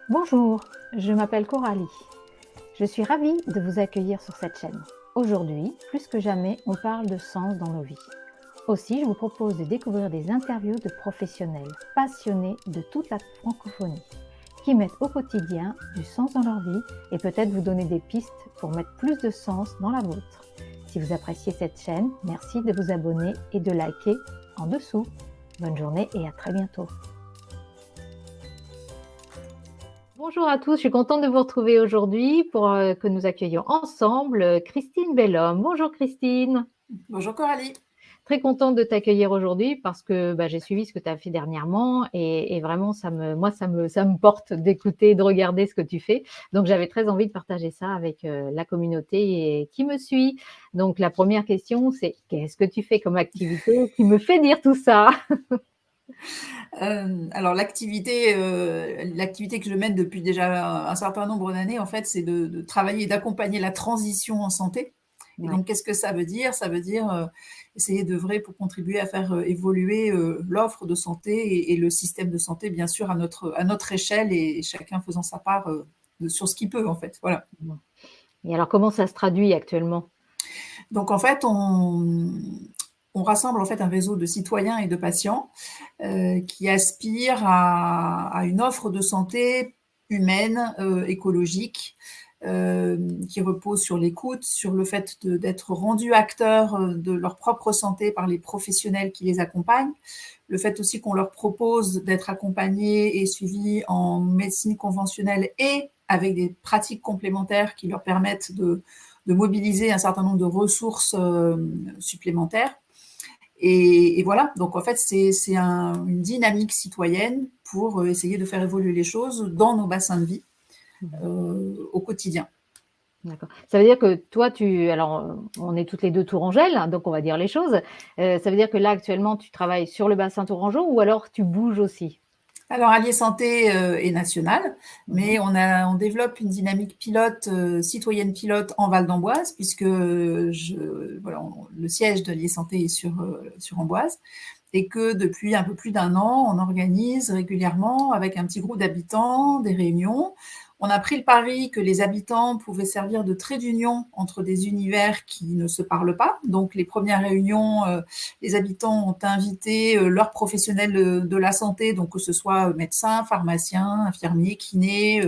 Bonjour, je m'appelle Coralie. Je suis ravie de vous accueillir sur cette chaîne. Aujourd'hui, plus que jamais, on parle de sens dans nos vies. Aussi, je vous propose de découvrir des interviews de professionnels passionnés de toute la francophonie qui mettent au quotidien du sens dans leur vie et peut-être vous donner des pistes pour mettre plus de sens dans la vôtre. Si vous appréciez cette chaîne, merci de vous abonner et de liker en dessous. Bonne journée et à très bientôt. Bonjour à tous, je suis contente de vous retrouver aujourd'hui pour que nous accueillions ensemble Christine Bellhomme. Bonjour Christine. Bonjour Coralie. Très contente de t'accueillir aujourd'hui parce que j'ai suivi ce que tu as fait dernièrement et vraiment ça me porte d'écouter, de regarder ce que tu fais. Donc j'avais très envie de partager ça avec la communauté qui me suit. Donc la première question c'est qu'est-ce que tu fais comme activité qui me fait dire tout ça? Alors l'activité que je mène depuis déjà un certain nombre d'années, en fait, c'est de travailler et d'accompagner la transition en santé. Et Ouais. donc, qu'est-ce que ça veut dire? Ça veut dire essayer d'œuvrer pour contribuer à faire évoluer l'offre de santé et le système de santé, bien sûr, à notre échelle et chacun faisant sa part sur ce qu'il peut, en fait. Voilà. Et alors comment ça se traduit actuellement? Donc, en fait, on rassemble en fait un réseau de citoyens et de patients qui aspirent à une offre de santé humaine, écologique, qui repose sur l'écoute, sur le fait d'être rendus acteurs de leur propre santé par les professionnels qui les accompagnent, le fait aussi qu'on leur propose d'être accompagnés et suivis en médecine conventionnelle et avec des pratiques complémentaires qui leur permettent de mobiliser un certain nombre de ressources supplémentaires. Et voilà, donc en fait, c'est une dynamique citoyenne pour essayer de faire évoluer les choses dans nos bassins de vie au quotidien. D'accord. Ça veut dire que toi, alors, on est toutes les 2 tourangelles, hein, donc on va dire les choses. Ça veut dire que là, actuellement, tu travailles sur le bassin tourangeau ou alors tu bouges aussi? Alors, Allier Santé est national, Mmh. mais on développe une dynamique pilote, citoyenne pilote en Val d'Amboise, puisque voilà, le siège de Allier Santé est sur Amboise, et que depuis un peu plus d'un an, on organise régulièrement avec un petit groupe d'habitants des réunions. On a pris le pari que les habitants pouvaient servir de trait d'union entre des univers qui ne se parlent pas. Donc les premières réunions, les habitants ont invité leurs professionnels de la santé, donc que ce soit médecins, pharmaciens, infirmiers, kinés,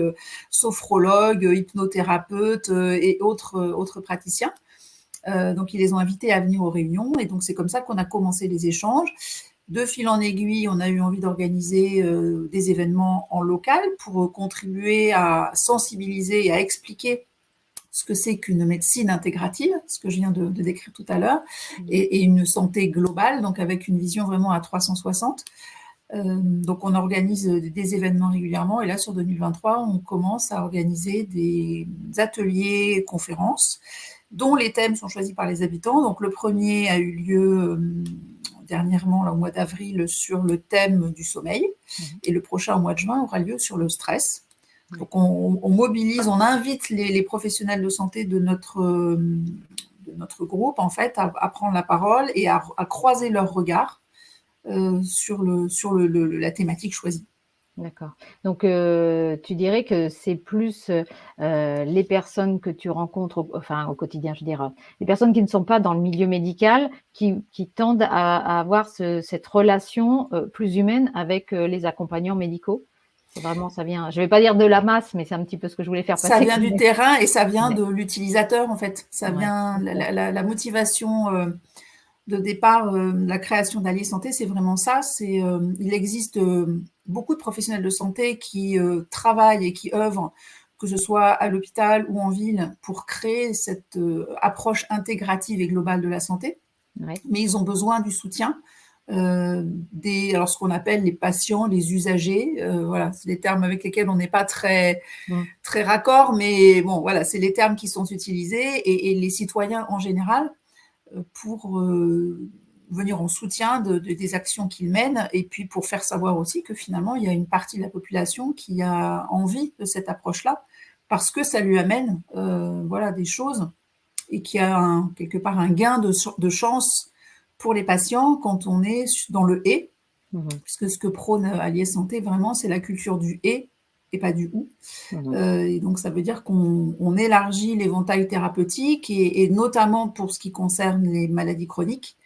sophrologues, hypnothérapeutes et autres praticiens. Donc ils les ont invités à venir aux réunions et donc c'est comme ça qu'on a commencé les échanges. De fil en aiguille, on a eu envie d'organiser des événements en local pour contribuer à sensibiliser et à expliquer ce que c'est qu'une médecine intégrative, ce que je viens de décrire tout à l'heure, et une santé globale, donc avec une vision vraiment à 360. Donc on organise des événements régulièrement et là sur 2023, on commence à organiser des ateliers, conférences dont les thèmes sont choisis par les habitants. Donc le premier a eu lieu dernièrement, là, au mois d'avril, sur le thème du sommeil, Mmh. et le prochain, au mois de juin, aura lieu sur le stress. Ouais. Donc on mobilise, on invite les professionnels de santé de notre groupe, en fait, à prendre la parole et à croiser leurs regards sur la thématique choisie. D'accord. Donc, tu dirais que c'est plus, les personnes que tu rencontres au quotidien, je veux dire, les personnes qui ne sont pas dans le milieu médical qui tendent à avoir cette relation, plus humaine avec, les accompagnants médicaux? C'est vraiment ça vient je vais pas dire de la masse, mais c'est un petit peu ce que je voulais faire Ça passer vient comme du message. terrain et ça vient Ouais, de l'utilisateur, en fait. Ça ouais, vient, OK. la motivation de départ, la création d'Allier Santé, c'est vraiment ça. Il existe beaucoup de professionnels de santé qui travaillent et qui œuvrent, que ce soit à l'hôpital ou en ville, pour créer cette approche intégrative et globale de la santé. Ouais. Mais ils ont besoin du soutien alors ce qu'on appelle les patients, les usagers. Voilà, c'est des termes avec lesquels on n'est pas Mmh. très raccord, mais bon, voilà, c'est les termes qui sont utilisés et les citoyens en général pour venir en soutien des actions qu'ils mènent et puis pour faire savoir aussi que finalement, il y a une partie de la population qui a envie de cette approche-là parce que ça lui amène voilà, des choses et qui a quelque part un gain de chance pour les patients quand on est dans le et, Mmh. puisque ce que prône Allier Santé, vraiment, c'est la culture du et et pas du où. Mmh. Et donc, ça veut dire qu'on élargit l'éventail thérapeutique et notamment pour ce qui concerne les maladies chroniques,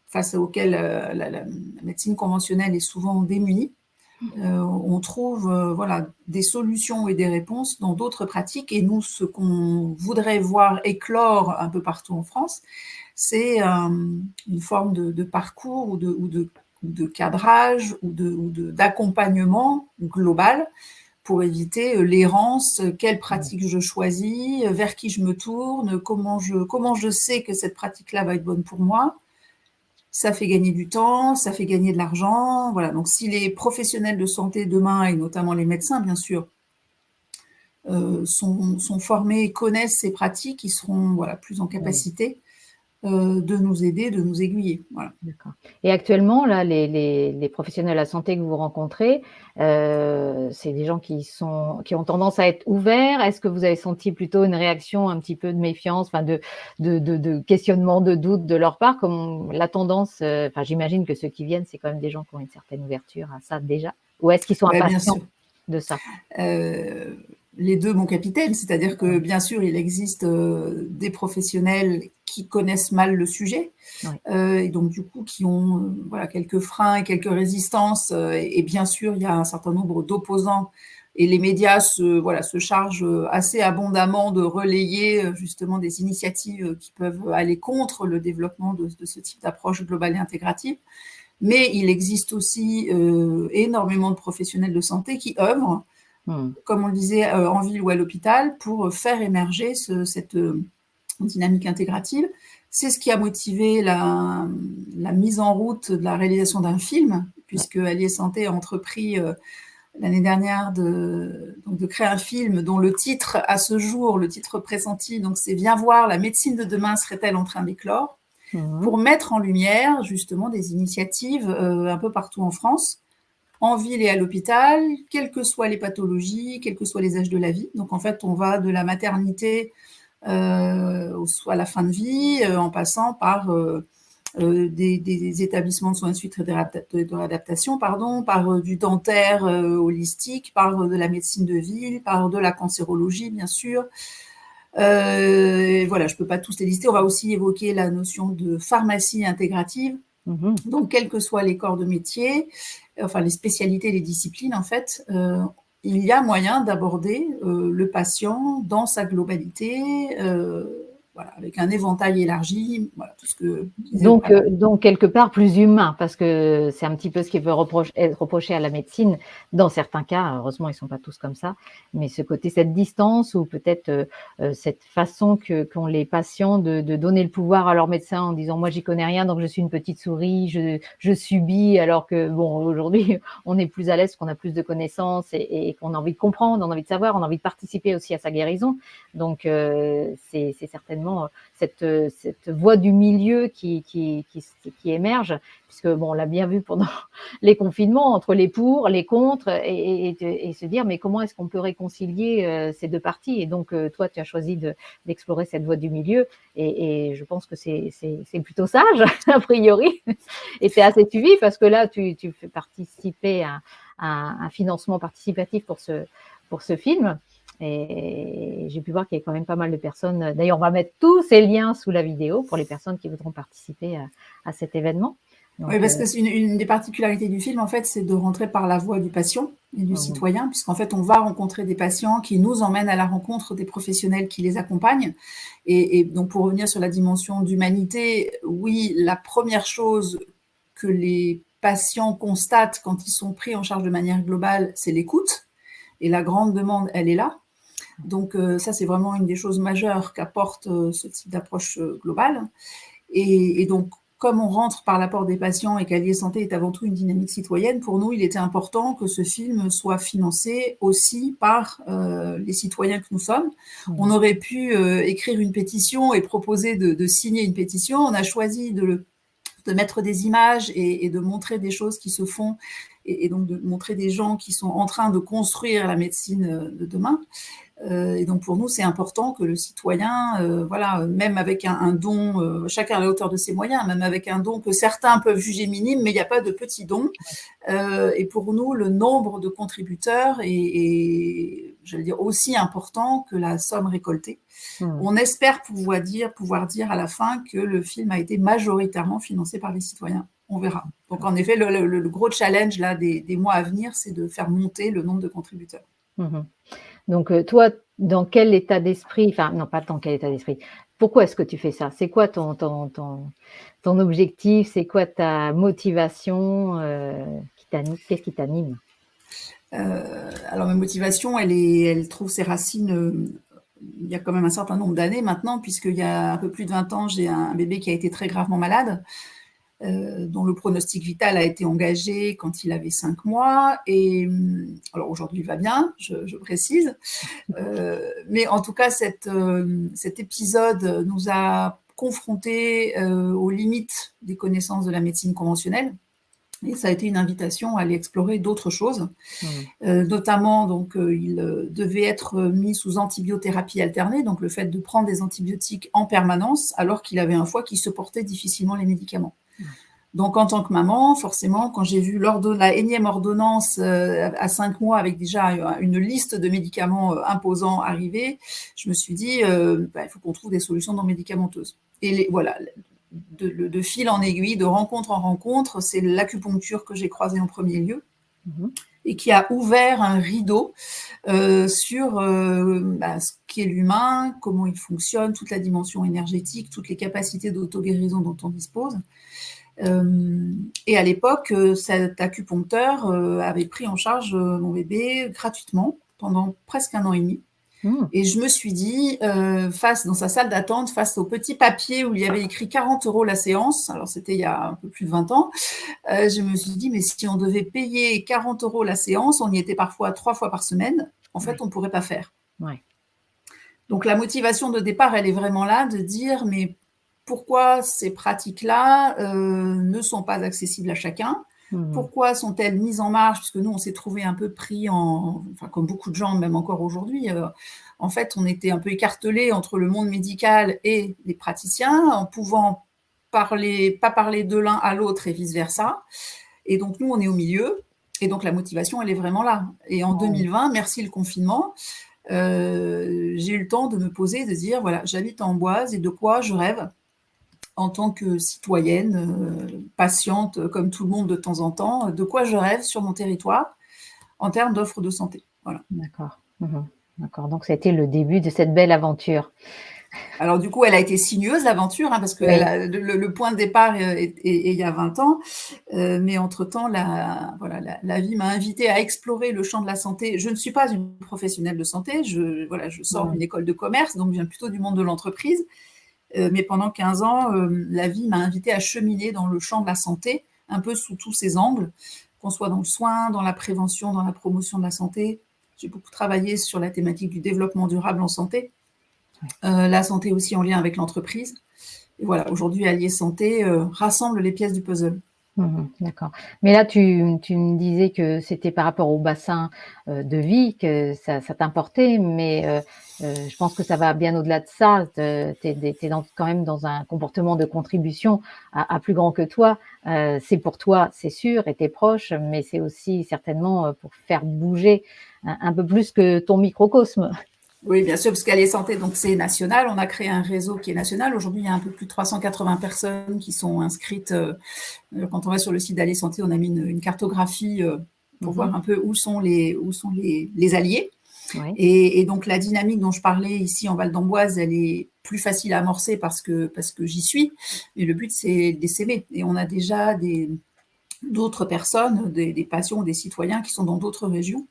face auxquelles la médecine conventionnelle est souvent démunie. On trouve voilà, des solutions et des réponses dans d'autres pratiques. Et nous, ce qu'on voudrait voir éclore un peu partout en France, c'est une forme de parcours ou de cadrage ou d'accompagnement global pour éviter l'errance, quelle pratique je choisis, vers qui je me tourne, comment je sais que cette pratique-là va être bonne pour moi. Ça fait gagner du temps, ça fait gagner de l'argent. Voilà. Donc, si les professionnels de santé demain, et notamment les médecins, bien sûr, sont formés et connaissent ces pratiques, ils seront voilà, plus en capacité de nous aider, de nous aiguiller. Voilà. D'accord. Et actuellement, là, les professionnels de la santé que vous rencontrez, c'est des gens qui ont tendance à être ouverts? Est-ce que vous avez senti plutôt une réaction un petit peu de méfiance, enfin de questionnement, de doute de leur part? Comme la tendance, enfin, j'imagine que ceux qui viennent, c'est quand même des gens qui ont une certaine ouverture à ça déjà? Ou est-ce qu'ils sont Bien impatients sûr. de ça? Les deux, mon capitaine, c'est-à-dire que bien sûr, il existe des professionnels qui connaissent mal le sujet, Oui. et donc du coup qui ont voilà, quelques freins et quelques résistances, et bien sûr, il y a un certain nombre d'opposants, et les médias se chargent assez abondamment de relayer justement des initiatives qui peuvent aller contre le développement de ce type d'approche globale et intégrative. Mais il existe aussi énormément de professionnels de santé qui œuvrent, comme on le disait, en ville ou à l'hôpital, pour faire émerger cette dynamique intégrative. C'est ce qui a motivé la mise en route de la réalisation d'un film, puisque Allier Santé a entrepris l'année dernière de créer un film dont le titre, à ce jour, le titre pressenti, donc c'est « Viens voir, la médecine de demain serait-elle en train d'éclore ?» pour mettre en lumière justement des initiatives un peu partout en France, en ville et à l'hôpital, quelles que soient les pathologies, quels que soient les âges de la vie. Donc en fait, on va de la maternité à la fin de vie, en passant par des établissements de soins de suite et de réadaptation, par du dentaire holistique, par de la médecine de ville, par de la cancérologie, bien sûr. Voilà, je ne peux pas tous les lister. On va aussi évoquer la notion de pharmacie intégrative. Donc, quels que soient les corps de métier, enfin les spécialités, les disciplines, en fait, il y a moyen d'aborder le patient dans sa globalité, voilà, avec un éventail élargi, voilà, tout ce que je disais auparavant. Donc quelque part plus humain, parce que c'est un petit peu ce qui peut être reproché à la médecine. Dans certains cas, heureusement, ils ne sont pas tous comme ça, mais ce côté, cette distance ou peut-être cette façon qu'ont les patients de donner le pouvoir à leur médecin en disant: «Moi, j'y connais rien, donc je suis une petite souris, je subis», alors que bon, aujourd'hui, on est plus à l'aise, qu'on a plus de connaissances et qu'on a envie de comprendre, on a envie de savoir, on a envie de participer aussi à sa guérison. Donc c'est certainement cette voie du milieu qui émerge, puisque bon, on l'a bien vu pendant les confinements, entre les pour, les contre, et se dire mais comment est-ce qu'on peut réconcilier ces deux parties? Et donc toi, tu as choisi d'explorer cette voie du milieu, et je pense que c'est plutôt sage a priori, et tu es assez suivi parce que là, tu fais participer à un financement participatif pour ce film. Et j'ai pu voir qu'il y a quand même pas mal de personnes. D'ailleurs, on va mettre tous ces liens sous la vidéo pour les personnes qui voudront participer à cet événement. Donc, oui, parce que c'est une des particularités du film, en fait, c'est de rentrer par la voie du patient et du citoyen, puisqu'en fait, on va rencontrer des patients qui nous emmènent à la rencontre des professionnels qui les accompagnent. Et donc, pour revenir sur la dimension d'humanité, oui, la première chose que les patients constatent quand ils sont pris en charge de manière globale, c'est l'écoute. Et la grande demande, elle est là. Donc, ça, c'est vraiment une des choses majeures qu'apporte ce type d'approche globale. Et donc, comme on rentre par l'apport des patients et qu'Allier Santé est avant tout une dynamique citoyenne, pour nous, il était important que ce film soit financé aussi par les citoyens que nous sommes. On aurait pu écrire une pétition et proposer de signer une pétition. On a choisi de mettre des images et de montrer des choses qui se font et donc de montrer des gens qui sont en train de construire la médecine de demain. Et donc pour nous, c'est important que le citoyen, voilà, même avec un don, chacun à la hauteur de ses moyens, même avec un don que certains peuvent juger minime, mais il n'y a pas de petits dons. Et pour nous, le nombre de contributeurs est, j'allais dire, aussi important que la somme récoltée. On espère pouvoir dire à la fin que le film a été majoritairement financé par les citoyens. On verra. Donc en effet, le gros challenge là, des mois à venir, c'est de faire monter le nombre de contributeurs. Donc, toi, dans quel état d'esprit, enfin, non, pas dans quel état d'esprit, pourquoi est-ce que tu fais ça? C'est quoi ton objectif? C'est quoi ta motivation qui t'anime? Qu'est-ce qui t'anime? Alors, ma motivation, elle trouve ses racines il y a quand même un certain nombre d'années maintenant, puisqu'il y a un peu plus de 20 ans, j'ai un bébé qui a été très gravement malade. Dont le pronostic vital a été engagé quand il avait 5 mois. Et alors aujourd'hui, il va bien, je précise. Mais en tout cas, cet épisode nous a confrontés aux limites des connaissances de la médecine conventionnelle. Et ça a été une invitation à aller explorer d'autres choses. Notamment, donc, il devait être mis sous antibiothérapie alternée, donc le fait de prendre des antibiotiques en permanence, alors qu'il avait un foie qui supportait difficilement les médicaments. Donc, en tant que maman, forcément, quand j'ai vu la énième ordonnance à 5 mois avec déjà une liste de médicaments imposants arriver, je me suis dit, il faut qu'on trouve des solutions non médicamenteuses. Et voilà, de fil en aiguille, de rencontre en rencontre, c'est l'acupuncture que j'ai croisée en premier lieu et qui a ouvert un rideau sur ce qu'est l'humain, comment il fonctionne, toute la dimension énergétique, toutes les capacités d'auto-guérison dont on dispose. Et à l'époque, cet acupuncteur avait pris en charge mon bébé gratuitement pendant presque 1 an et demi. Et je me suis dit, dans sa salle d'attente, face au petit papier où il y avait écrit 40 € la séance, alors c'était il y a un peu plus de 20 ans, je me suis dit, mais si on devait payer 40 € la séance, on y était parfois 3 fois par semaine, en fait, on ne pourrait pas faire. Donc la motivation de départ, elle est vraiment là, de dire, mais pourquoi ces pratiques-là ne sont pas accessibles à chacun? Pourquoi sont-elles mises en marche? Parce que nous, on s'est trouvé un peu pris comme beaucoup de gens, même encore aujourd'hui, en fait, on était un peu écartelés entre le monde médical et les praticiens, en pouvant pas parler de l'un à l'autre et vice-versa. Et donc, nous, on est au milieu. Et donc, la motivation, elle est vraiment là. Et en 2020, merci le confinement, j'ai eu le temps de me poser et de dire, voilà, j'habite à Amboise et de quoi je rêve en tant que citoyenne, patiente, comme tout le monde de temps en temps, de quoi je rêve sur mon territoire en termes d'offres de santé. Voilà. D'accord. D'accord. Donc, ça a été le début de cette belle aventure. Alors, du coup, elle a été sinueuse, l'aventure, parce que le point de départ est il y a 20 ans. Mais entre-temps, la vie m'a invitée à explorer le champ de la santé. Je ne suis pas une professionnelle de santé. Je sors d'une école de commerce, donc je viens plutôt du monde de l'entreprise. Mais pendant 15 ans, la vie m'a invitée à cheminer dans le champ de la santé, un peu sous tous ses angles, qu'on soit dans le soin, dans la prévention, dans la promotion de la santé. J'ai beaucoup travaillé sur la thématique du développement durable en santé, la santé aussi en lien avec l'entreprise. Et voilà, aujourd'hui, Allier Santé rassemble les pièces du puzzle. D'accord. Mais là, tu me disais que c'était par rapport au bassin de vie que ça t'importait, mais je pense que ça va bien au-delà de ça. Tu es quand même dans un comportement de contribution à plus grand que toi. C'est pour toi, c'est sûr, et tes proches, mais c'est aussi certainement pour faire bouger un peu plus que ton microcosme. Oui, bien sûr, parce qu'Allier Santé, donc c'est national. On a créé un réseau qui est national. Aujourd'hui, il y a un peu plus de 380 personnes qui sont inscrites. Quand on va sur le site d'Allier Santé, on a mis une cartographie pour voir un peu où sont les alliés. Et donc, la dynamique dont je parlais ici en Val d'Amboise, elle est plus facile à amorcer parce que j'y suis. Mais le but, c'est d'essaimer. Et on a déjà d'autres personnes, des patients, des citoyens qui sont dans d'autres régions,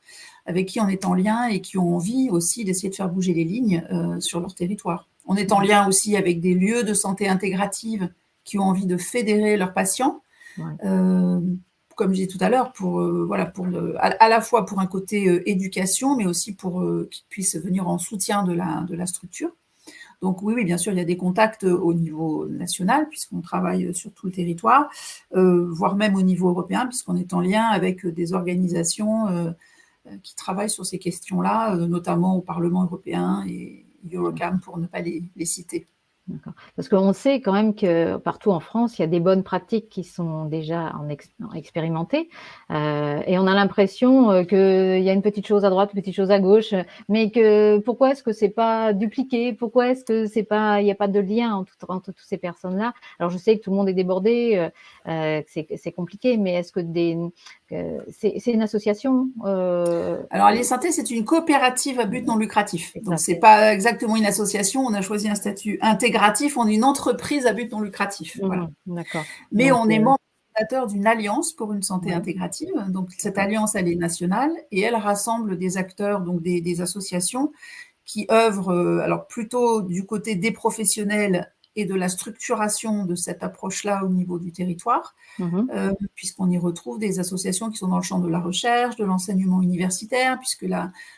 avec qui on est en lien et qui ont envie aussi d'essayer de faire bouger les lignes sur leur territoire. On est en lien aussi avec des lieux de santé intégrative qui ont envie de fédérer leurs patients, comme je disais tout à l'heure, à la fois pour un côté éducation, mais aussi pour qu'ils puissent venir en soutien de la structure. Donc oui, bien sûr, il y a des contacts au niveau national, puisqu'on travaille sur tout le territoire, voire même au niveau européen, puisqu'on est en lien avec des organisations qui travaillent sur ces questions-là, notamment au Parlement européen et Eurocam, pour ne pas les citer. D'accord. Parce qu'on sait quand même que partout en France, il y a des bonnes pratiques qui sont déjà expérimentées, et on a l'impression qu'il y a une petite chose à droite, une petite chose à gauche, mais que pourquoi est-ce que c'est pas dupliqué? Pourquoi est-ce que c'est pas, il n'y a pas de lien entre toutes ces personnes-là? Alors je sais que tout le monde est débordé, que c'est compliqué, mais est-ce que c'est une association Alors, Alliés Santé, c'est une coopérative à but non lucratif. C'est ça, Donc, c'est c'est- pas exactement une association. On a choisi un statut intégratif. On est une entreprise à but non lucratif. Voilà. D'accord. Mais Donc, on est membre fondateur d'une alliance pour une santé ouais. intégrative. Donc, cette D'accord. alliance, elle est nationale et elle rassemble des acteurs, donc des associations qui œuvrent, alors plutôt du côté des professionnels et de la structuration de cette approche-là au niveau du territoire, Mhm. puisqu'on y retrouve des associations qui sont dans le champ de la recherche, de l'enseignement universitaire, puisque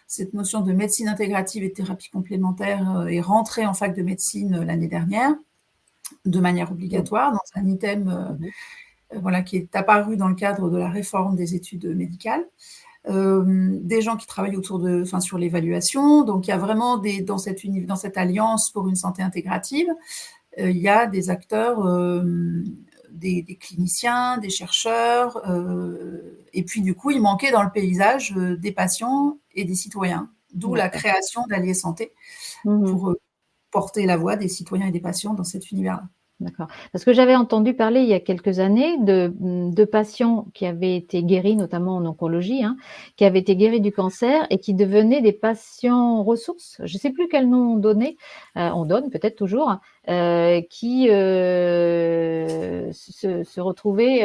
cette notion de médecine intégrative et thérapie complémentaire est rentrée en fac de médecine l'année dernière, de manière obligatoire, dans un item Mhm. voilà, qui est apparu dans le cadre de la réforme des études médicales. Des gens qui travaillent sur l'évaluation. Donc, il y a vraiment dans cette alliance pour une santé intégrative, il y a des acteurs, des cliniciens, des chercheurs, et puis du coup, il manquait dans le paysage des patients et des citoyens, d'où la D'accord. création d'Alliés Santé Mhm. pour porter la voix des citoyens et des patients dans cet univers-là. D'accord. Parce que j'avais entendu parler il y a quelques années de patients qui avaient été guéris, notamment en oncologie, hein, qui avaient été guéris du cancer et qui devenaient des patients ressources. Je ne sais plus quel nom on donnait, on donne peut-être toujours, qui se retrouvaient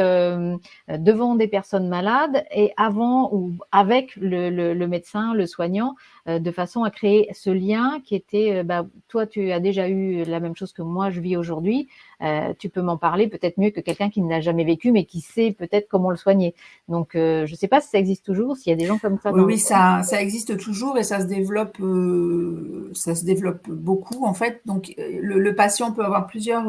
devant des personnes malades et avant ou avec le médecin, le soignant, de façon à créer ce lien qui était, toi tu as déjà eu la même chose que moi je vis aujourd'hui. Tu peux m'en parler peut-être mieux que quelqu'un qui ne l'a jamais vécu, mais qui sait peut-être comment le soigner. Donc, je ne sais pas si ça existe toujours, s'il y a des gens comme ça Oui, dans le oui, coin. ça existe toujours et ça se développe beaucoup en fait. Donc, le patient peut avoir plusieurs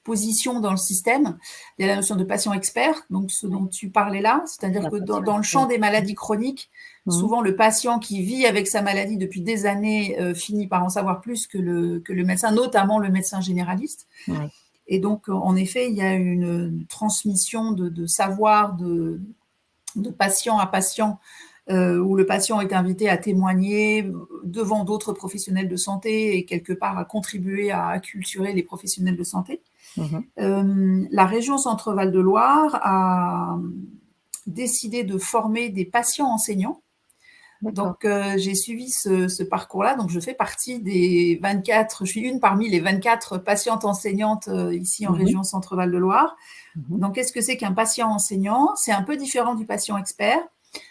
positions dans le système. Il y a la notion de patient expert, donc ce Ouais, dont tu parlais là, c'est-à-dire la que passion dans le champ expert. des maladies chroniques, Mhm. souvent le patient qui vit avec sa maladie depuis des années finit par en savoir plus que le médecin, notamment le médecin généraliste. Ouais. Et donc, en effet, il y a une transmission de savoir de patient à patient, où le patient est invité à témoigner devant d'autres professionnels de santé et quelque part à contribuer à acculturer les professionnels de santé. Mhm. La région Centre-Val de Loire a décidé de former des patients enseignants. D'accord. Donc, j'ai suivi ce parcours-là. Donc, je fais partie des 24, je suis une parmi les 24 patientes enseignantes ici en Mhm. région Centre-Val de Loire. Mhm. Donc, qu'est-ce que c'est qu'un patient enseignant? C'est un peu différent du patient expert.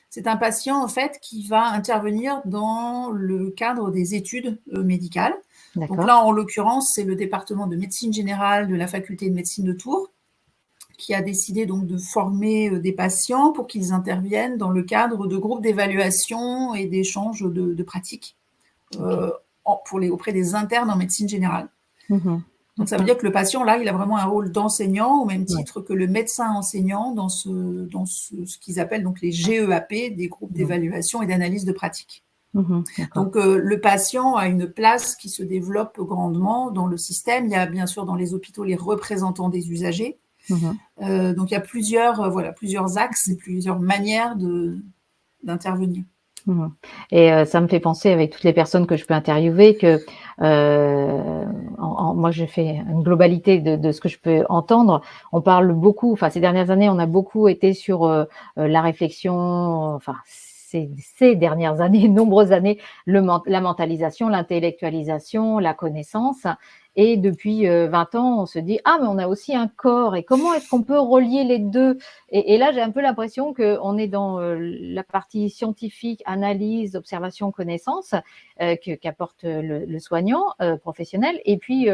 C'est un patient, en fait, qui va intervenir dans le cadre des études médicales. Donc D'accord. là, en l'occurrence, c'est le département de médecine générale de la faculté de médecine de Tours qui a décidé donc de former des patients pour qu'ils interviennent dans le cadre de groupes d'évaluation et d'échanges de pratiques Ok. auprès des internes en médecine générale. Mhm. Donc ça veut D'accord. dire que le patient, là, il a vraiment un rôle d'enseignant au même Ouais. titre que le médecin enseignant dans ce qu'ils appellent donc les GEAP, des groupes Mhm. d'évaluation et d'analyse de pratique. Mhm. D'accord. Donc le patient a une place qui se développe grandement dans le système. Il y a bien sûr dans les hôpitaux les représentants des usagers. Mhm. Donc il y a plusieurs axes et plusieurs manières d'intervenir. Mhm. Et ça me fait penser avec toutes les personnes que je peux interviewer que, moi j'ai fait une globalité de ce que je peux entendre. On parle beaucoup, enfin ces dernières années, on a beaucoup été sur, la réflexion, enfin ces dernières années, nombreuses années, la mentalisation, l'intellectualisation, la connaissance et depuis, 20 ans, on se dit: «Ah mais on a aussi un corps et comment est-ce qu'on peut relier les 2?» Et là, j'ai un peu l'impression qu'on est dans la partie scientifique, analyse, observation, connaissance qu'apporte le soignant professionnel, et puis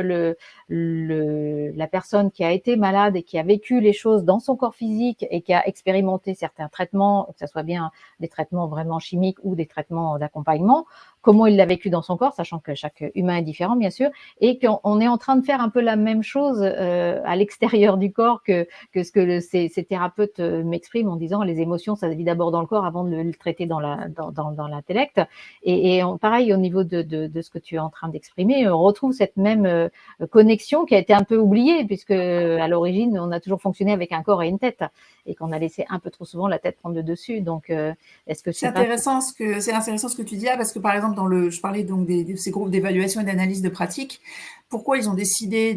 la personne qui a été malade et qui a vécu les choses dans son corps physique et qui a expérimenté certains traitements, que ce soit bien des traitements vraiment chimiques ou des traitements d'accompagnement, comment il l'a vécu dans son corps, sachant que chaque humain est différent, bien sûr, et qu'on est en train de faire un peu la même chose à l'extérieur du corps que ce que ces thérapeutes m'expriment en disant les émotions, ça vit d'abord dans le corps avant de le traiter dans l'intellect. Et pareil, au niveau de ce que tu es en train d'exprimer, on retrouve cette même connexion qui a été un peu oubliée, puisque à l'origine, on a toujours fonctionné avec un corps et une tête, et qu'on a laissé un peu trop souvent la tête prendre le dessus. Donc, est-ce que C'est c'est pas... intéressant ce que tu dis là, parce que par exemple, je parlais donc de ces groupes d'évaluation et d'analyse de pratique. Pourquoi ils ont décidé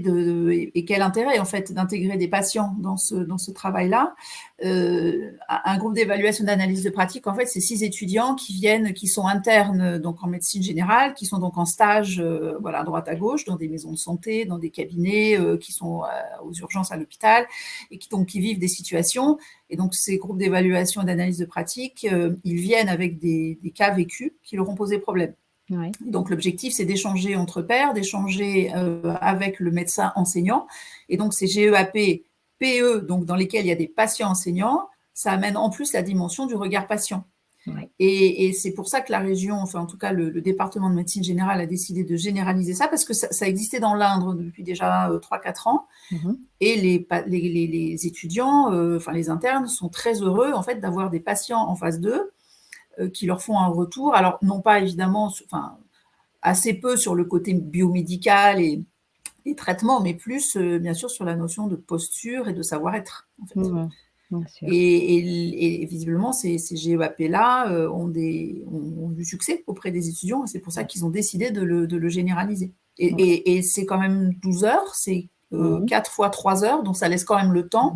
et quel intérêt en fait d'intégrer des patients dans ce travail-là? Un groupe d'évaluation d'analyse de pratique, en fait, c'est 6 étudiants qui sont internes donc en médecine générale, qui sont donc en stage, voilà, à droite à gauche, dans des maisons de santé, dans des cabinets, qui sont aux urgences à l'hôpital, et qui vivent des situations. Et donc, ces groupes d'évaluation et d'analyse de pratique, ils viennent avec des cas vécus qui leur ont posé problème. Oui. Et donc, l'objectif, c'est d'échanger entre pairs, d'échanger avec le médecin enseignant. Et donc, ces GEAP, PE, donc dans lesquels il y a des patients enseignants, ça amène en plus la dimension du regard patient. Oui. Et c'est pour ça que la région, enfin en tout cas le département de médecine générale a décidé de généraliser ça, parce que ça existait dans l'Indre depuis déjà 3-4 ans. Et les étudiants, enfin les internes, sont très heureux en fait d'avoir des patients en phase 2 qui leur font un retour. Alors non pas évidemment, enfin assez peu sur le côté biomédical et traitement, mais plus bien sûr sur la notion de posture et de savoir-être en fait. Bien sûr. Et visiblement, ces GEAP-là ont du succès auprès des étudiants, et c'est pour ça qu'ils ont décidé de le généraliser. Et c'est quand même 12 heures, c'est 4 fois 3 heures, donc ça laisse quand même le temps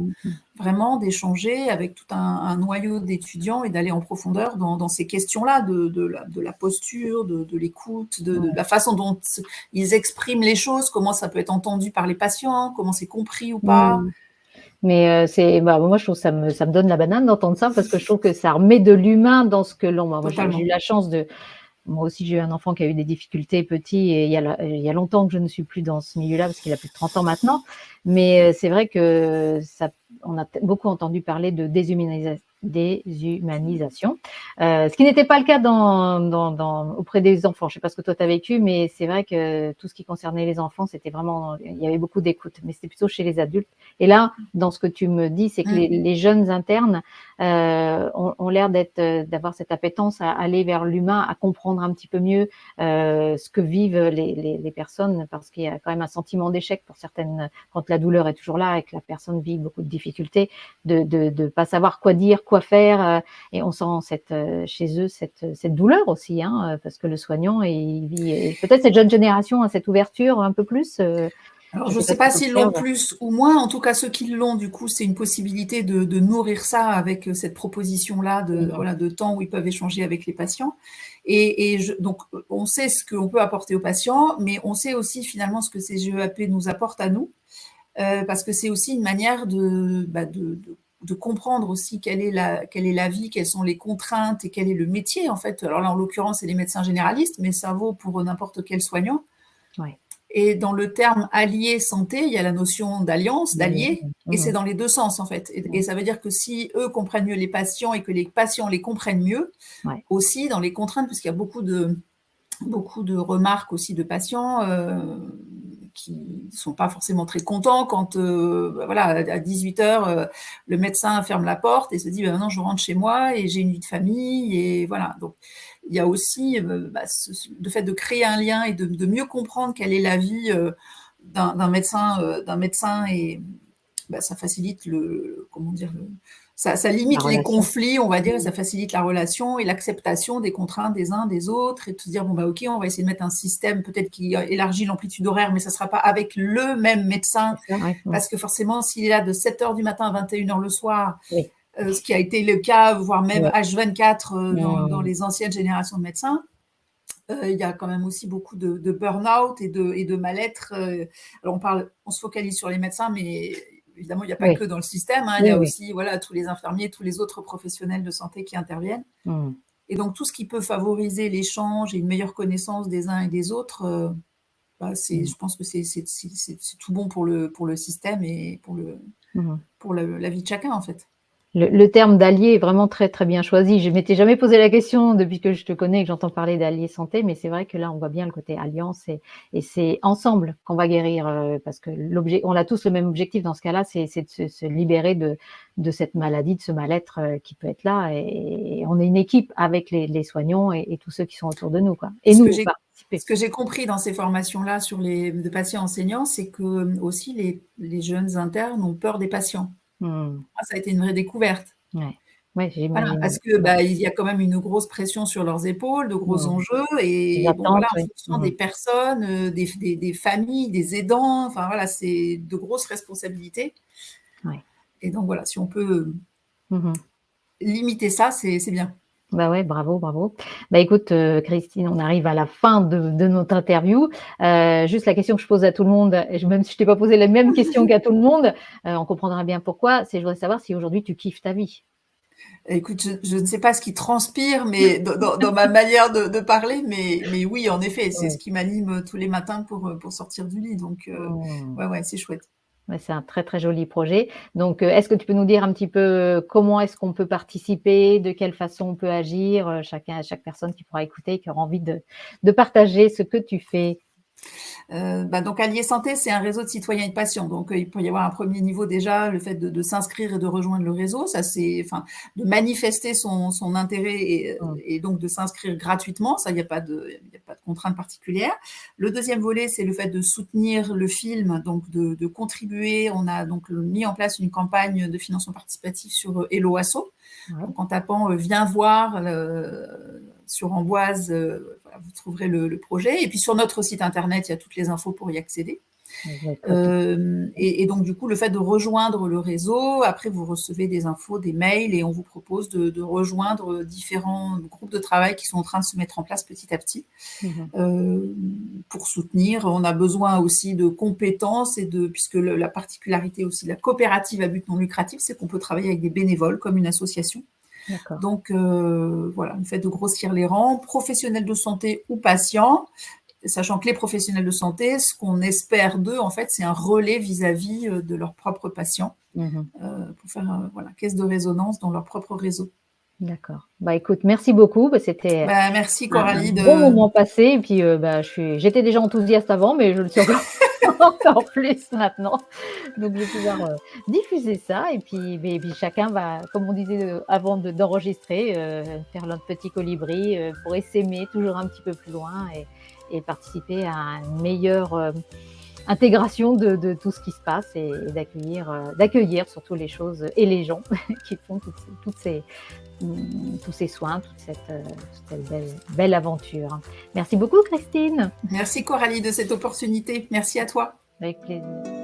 vraiment d'échanger avec tout un noyau d'étudiants et d'aller en profondeur dans ces questions-là de la posture, de l'écoute, de la façon dont ils expriment les choses, comment ça peut être entendu par les patients, comment c'est compris ou pas. Mais moi, je trouve que ça me donne la banane d'entendre ça, parce que je trouve que ça remet de l'humain dans ce que l'on... Moi, j'ai eu la chance de... Moi aussi, j'ai eu un enfant qui a eu des difficultés petit, et il y a longtemps que je ne suis plus dans ce milieu-là, parce qu'il a plus de 30 ans maintenant. Mais c'est vrai que on a beaucoup entendu parler de déshumanisation, ce qui n'était pas le cas auprès des enfants. Je ne sais pas ce que toi tu as vécu, mais c'est vrai que tout ce qui concernait les enfants, c'était vraiment, il y avait beaucoup d'écoute, mais c'était plutôt chez les adultes. Et là, dans ce que tu me dis, c'est que les jeunes internes ont l'air d'avoir cette appétence à aller vers l'humain, à comprendre un petit peu mieux ce que vivent les personnes, parce qu'il y a quand même un sentiment d'échec pour certaines, quand la douleur est toujours là et que la personne vit beaucoup de difficultés, de pas savoir quoi dire, quoi faire, et on sent chez eux cette douleur aussi, hein, parce que le soignant, il vit, et peut-être cette jeune génération a cette ouverture un peu plus. Alors, je ne sais pas s'ils l'ont plus ou moins. En tout cas, ceux qui l'ont, du coup, c'est une possibilité de nourrir ça avec cette proposition-là de temps où ils peuvent échanger avec les patients. Donc, on sait ce qu'on peut apporter aux patients, mais on sait aussi finalement ce que ces GEAP nous apportent à nous, parce que c'est aussi une manière de comprendre aussi quelle est la vie, quelles sont les contraintes et quel est le métier, en fait. Alors là, en l'occurrence, c'est les médecins généralistes, mais ça vaut pour n'importe quel soignant. Ouais. Et dans le terme allié santé, il y a la notion d'alliance, d'allié, et c'est dans les deux sens en fait. Et ça veut dire que si eux comprennent mieux les patients et que les patients les comprennent mieux, aussi dans les contraintes, parce qu'il y a beaucoup de remarques aussi de patients qui ne sont pas forcément très contents quand, voilà, à 18h, le médecin ferme la porte et se dit maintenant je rentre chez moi et j'ai une vie de famille, et voilà. Donc il y a aussi le fait de créer un lien et de mieux comprendre quelle est la vie d'un médecin, et ça facilite ça limite les conflits, on va dire, et ça facilite la relation et l'acceptation des contraintes des uns des autres, et de se dire ok, on va essayer de mettre un système peut-être qui élargit l'amplitude horaire, mais ça ne sera pas avec le même médecin, parce que forcément s'il est là de 7h du matin à 21h le soir, ce qui a été le cas, voire même H24 dans les anciennes générations de médecins, il y a quand même aussi beaucoup de burn-out et de mal-être. Alors on se focalise sur les médecins, mais évidemment, il n'y a pas que dans le système. Il y a aussi tous les infirmiers, tous les autres professionnels de santé qui interviennent. Et donc, tout ce qui peut favoriser l'échange et une meilleure connaissance des uns et des autres, je pense que c'est tout bon pour le système et pour la vie de chacun, en fait. Le terme d'allié est vraiment très, très bien choisi. Je m'étais jamais posé la question depuis que je te connais et que j'entends parler d'allié santé, mais c'est vrai que là, on voit bien le côté alliance et c'est ensemble qu'on va guérir, parce que on a tous le même objectif dans ce cas-là, c'est de se libérer de cette maladie, de ce mal-être, qui peut être là et on est une équipe avec les soignants et tous ceux qui sont autour de nous, quoi et Ce nous, que j'ai participer. ce que j'ai compris dans ces formations-là sur les de patients enseignants, c'est que, aussi les jeunes internes ont peur des patients. Mmh. Moi, ça a été une vraie découverte. Ouais. Ouais, Voilà, j'imagine. parce que, Ouais. bah, il y a quand même une grosse pression sur leurs épaules, de gros Mmh. enjeux Les et bon, voilà, attentes, en oui. fonction Mmh. des personnes, des familles, des aidants, enfin voilà, c'est de grosses responsabilités Ouais. et donc voilà, si on peut Mmh. limiter ça, c'est bien. Bah, ouais, bravo, bravo. Bah, écoute, Christine, on arrive à la fin de notre interview. Juste la question que je pose à tout le monde et même si je t'ai pas posé les mêmes questions qu'à tout le monde, on comprendra bien pourquoi, c'est je voudrais savoir si aujourd'hui tu kiffes ta vie? Écoute, je ne sais pas ce qui transpire, mais dans ma manière de parler, mais oui, en effet, c'est ce Ouais. qui m'anime, tous les matins pour sortir du lit, donc Mmh. ouais, ouais, c'est chouette. Ouais, c'est un très, très joli projet. Donc, est-ce que tu peux nous dire un petit peu, comment est-ce qu'on peut participer? De quelle façon on peut agir? Chaque personne qui pourra écouter, qui aura envie de partager ce que tu fais. Bah, donc Allier Santé, c'est un réseau de citoyens et de patients. Donc, il peut y avoir un premier niveau déjà, le fait de s'inscrire et de rejoindre le réseau. Ça, c'est enfin, de manifester son intérêt Mmh. et donc de s'inscrire gratuitement. Ça, il y a pas de contrainte particulière. Le deuxième volet, c'est le fait de soutenir le film, donc de contribuer. On a donc mis en place une campagne de financement participatif sur, Hello Asso. Ouais. Donc en tapant, «Viens voir» sur Amboise, voilà, vous trouverez le projet et puis sur notre site internet, il y a toutes les infos pour y accéder. Je vais être tout Et donc du coup, le fait de rejoindre le réseau, après vous recevez des infos, des mails et on vous propose de rejoindre, différents groupes de travail qui sont en train de se mettre en place petit à petit, mmh. heu, pour soutenir. On a besoin aussi de compétences et puisque la particularité aussi de la coopérative à but non lucratif, c'est qu'on peut travailler avec des bénévoles comme une association. D'accord. Donc voilà, le fait de grossir les rangs, professionnels de santé ou patients, sachant que les professionnels de santé, ce qu'on espère d'eux, en fait, c'est un relais vis-à-vis, de leurs propres patients, Mmh. pour faire, voilà, caisse de résonance dans leur propre réseau. D'accord. Bah, écoute, merci beaucoup. Bah, c'était Bah, merci un Coralie bon de moment passé et puis, bah, j'étais déjà enthousiaste avant, mais je le suis encore encore plus maintenant. Donc je vais pouvoir, diffuser ça et puis chacun va, comme on disait, avant d'enregistrer, faire notre petit colibri, pour essaimer toujours un petit peu plus loin et participer à une meilleure, intégration de tout ce qui se passe et d'accueillir surtout les choses et les gens qui font toutes ces tous ces soins, toute cette belle aventure. Merci beaucoup Christine, merci Coralie de cette opportunité. Merci à toi. avec plaisir.